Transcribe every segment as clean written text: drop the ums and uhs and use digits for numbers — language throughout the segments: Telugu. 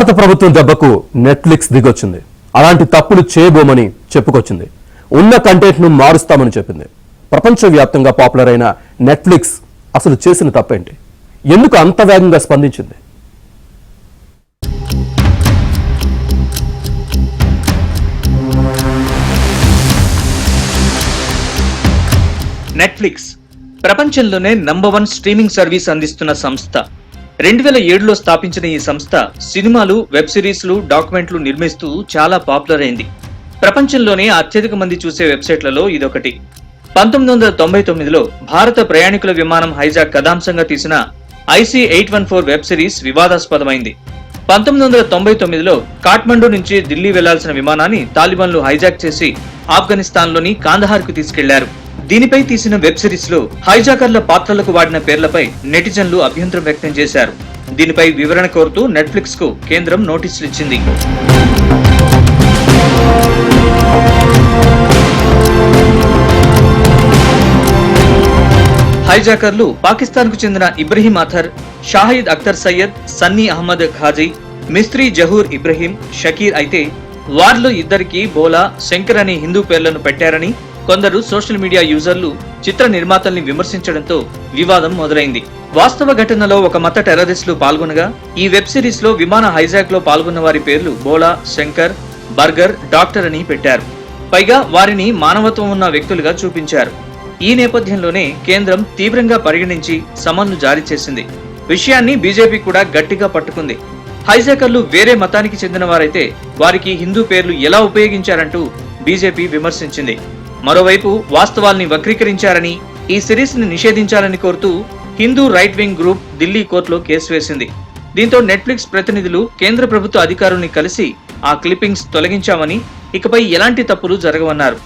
భారత ప్రభుత్వం దెబ్బకు నెట్ఫ్లిక్స్ దిగొచ్చింది. అలాంటి తప్పులు చేయబోమని చెప్పుకొచ్చింది. ఉన్న కంటెంట్ ను మారుస్తామని చెప్పింది. ప్రపంచవ్యాప్తంగా పాపులర్ అయిన నెట్ఫ్లిక్స్ అసలు చేసిన తప్పేంటి? ఎందుకు అంత వేగంగా స్పందించింది? నెట్ఫ్లిక్స్ ప్రపంచంలోనే నంబర్ 1 స్ట్రీమింగ్ సర్వీస్ అందిస్తున్న సంస్థ. 2007లో స్థాపించిన ఈ సంస్థ సినిమాలు, వెబ్ సిరీస్లు, డాక్యుమెంట్లు నిర్మిస్తూ చాలా పాపులర్ అయింది. ప్రపంచంలోనే అత్యధిక మంది చూసే వెబ్సైట్లలో ఇదొకటి. 1999లో భారత ప్రయాణికుల విమానం హైజాక్ కథాంశంగా తీసిన IC-814 వెబ్ సిరీస్ వివాదాస్పదమైంది. 1999లో కాఠ్మండూ నుంచి ఢిల్లీ వెళ్లాల్సిన విమానాన్ని తాలిబాన్లు హైజాక్ చేసి ఆఫ్ఘనిస్తాన్లోని కాందహార్కు తీసుకెళ్లారు. దీనిపై తీసిన వెబ్ సిరీస్ లో హైజాకర్ల పాత్రలకు వాడిన పేర్లపై నెటిజన్లు అభ్యంతరం వ్యక్తం చేశారు. దీనిపై వివరణ కోరుతూ నెట్ఫ్లిక్స్ కు కేంద్రం నోటీసులు ఇచ్చింది. హైజాకర్లు పాకిస్తాన్ కు చెందిన ఇబ్రహీం అథర్, షాహిద్ అఖ్తర్ సయ్యద్, సన్నీ అహ్మద్ ఖాజీ, మిస్త్రీ జహూర్ ఇబ్రహీం, షకీర్ అయితే వారిలో ఇద్దరికి బోలా, శంకర్ అనే హిందూ పేర్లను పెట్టారని కొందరు సోషల్ మీడియా యూజర్లు చిత్ర నిర్మాతల్ని విమర్శించడంతో వివాదం మొదలైంది. వాస్తవ ఘటనలో ఒక మత టెర్రరిస్టులు పాల్గొనగా ఈ వెబ్ సిరీస్ లో విమాన హైజాక్ లో పాల్గొన్న వారి పేర్లు బోలా, శంకర్, బర్గర్, డాక్టర్ అని పెట్టారు. పైగా వారిని మానవత్వం ఉన్న వ్యక్తులుగా చూపించారు. ఈ నేపథ్యంలోనే కేంద్రం తీవ్రంగా పరిగణించి సమన్లు జారీ చేసింది. విషయాన్ని బీజేపీ కూడా గట్టిగా పట్టుకుంది. హైజాకర్లు వేరే మతానికి చెందిన వారైతే వారికి హిందూ పేర్లు ఎలా ఉపయోగించారంటూ బీజేపీ విమర్శించింది. మరోవైపు వాస్తవాల్ని వక్రీకరించారని, ఈ సిరీస్ ని నిషేధించాలని కోరుతూ Hindu right wing group Delhi కోర్టులో కేసు వేసింది. దీంతో నెట్ఫ్లిక్స్ ప్రతినిధులు కేంద్ర ప్రభుత్వ అధికారుల్ని కలిసి ఆ క్లిప్పింగ్స్ తొలగించామని, ఇకపై ఎలాంటి తప్పులు జరగవన్నారు.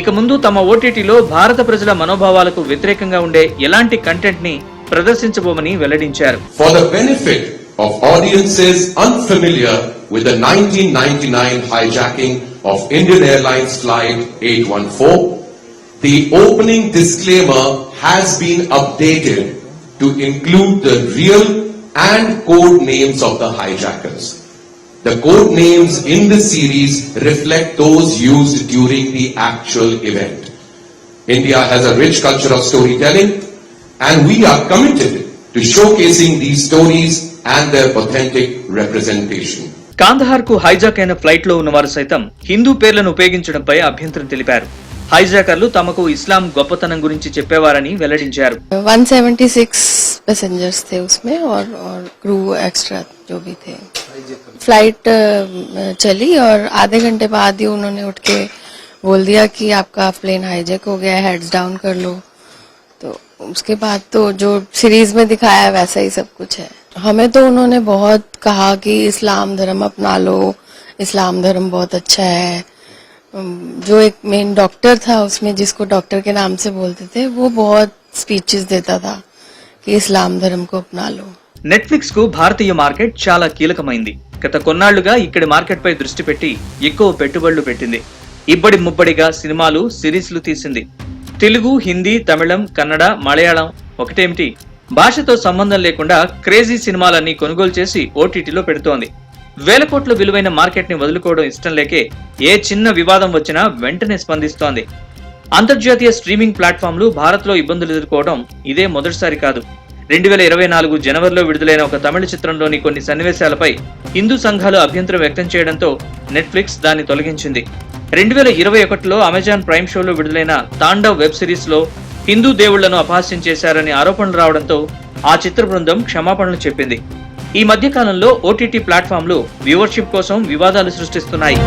ఇక ముందు తమ ఓటీటీలో భారత ప్రజల మనోభావాలకు వ్యతిరేకంగా ఉండే ఎలాంటి కంటెంట్ ని ప్రదర్శించబోమని వెల్లడించారు. For the benefit of audiences unfamiliar with the 1999 hijacking of Indian Airlines Flight 814, the opening disclaimer has been updated to include the real and code names of the hijackers. The code names in the series reflect those used during the actual event. India has a rich culture of storytelling, and we are committed to showcasing these stories and their authentic representation. Kandahar కు హైజాక్ అయిన ఫ్లైట్ లో ఉన్నవారు సైతం హిందూ పేర్లను ఉపయోగించడంపై అభ్యంతరం తెలిపారు. హైజాకర్లు తమకు ఇస్లాం గొప్పతనం గురించి చెప్పేవారని వెల్లడించారు. 176 पैसेंजर्स थे उसमें और क्रू एक्स्ट्रा जो भी थे. फ्लाइट चली और आधे घंटे बाद ही उन्होंने उठ के बोल दिया कि आपका प्लेन हाईजैक हो गया है, हेड्स डाउन कर लो. तो उसके बाद तो जो सीरीज में दिखाया वैसा ही सब कुछ है. हमें तो उन्होंने बहुत कहा कि इस्लाम धर्म अपना लो, इस्लाम धर्म बहुत अच्छा है. जो एक मेन डॉक्टर था उसमें, जिसको डॉक्टर के नाम से बोलते थे, वो बहुत स्पीचेस देता था कि इस्लाम धर्म को अपना लो. నెట్ఫ్లిక్స్ కు భారతీయ మార్కెట్ చాలా కీలకమైంది. గత కొన్నాళ్లుగా ఇక్కడి మార్కెట్ పై దృష్టి పెట్టి ఎక్కువ పెట్టుబడులు పెట్టింది. ఇబ్బడి ముబ్బడిగా సినిమాలు, సిరీస్లు తీసింది. తెలుగు, హిందీ, తమిళం, కన్నడ, మలయాళం ఒకటేమిటి, భాషతో సంబంధం లేకుండా క్రేజీ సినిమాలన్నీ కొనుగోలు చేసి ఓటీటీలో పెడుతోంది. వేల కోట్ల విలువైన మార్కెట్ ని వదులుకోవడం ఇష్టం లేకే ఏ చిన్న వివాదం వచ్చినా వెంటనే స్పందిస్తోంది. అంతర్జాతీయ స్ట్రీమింగ్ ప్లాట్ఫామ్లు భారత్ లో ఇబ్బందులు ఎదుర్కోవడం ఇదే మొదటిసారి కాదు. 2024 జనవరిలో విడుదలైన ఒక తమిళ చిత్రంలోని కొన్ని సన్నివేశాలపై హిందూ సంఘాలు అభ్యంతరం వ్యక్తం చేయడంతో నెట్ఫ్లిక్స్ దాన్ని తొలగించింది. 2021లో అమెజాన్ ప్రైమ్ షోలో విడుదలైన తాండవ్ వెబ్ సిరీస్ లో హిందూ దేవుళ్లను అపహాస్యం చేశారని ఆరోపణలు రావడంతో ఆ చిత్ర బృందం క్షమాపణలు చెప్పింది. ఈ మధ్య కాలంలో ఓటీటీ ప్లాట్ఫామ్లు వ్యూవర్షిప్ కోసం వివాదాలు సృష్టిస్తున్నాయి.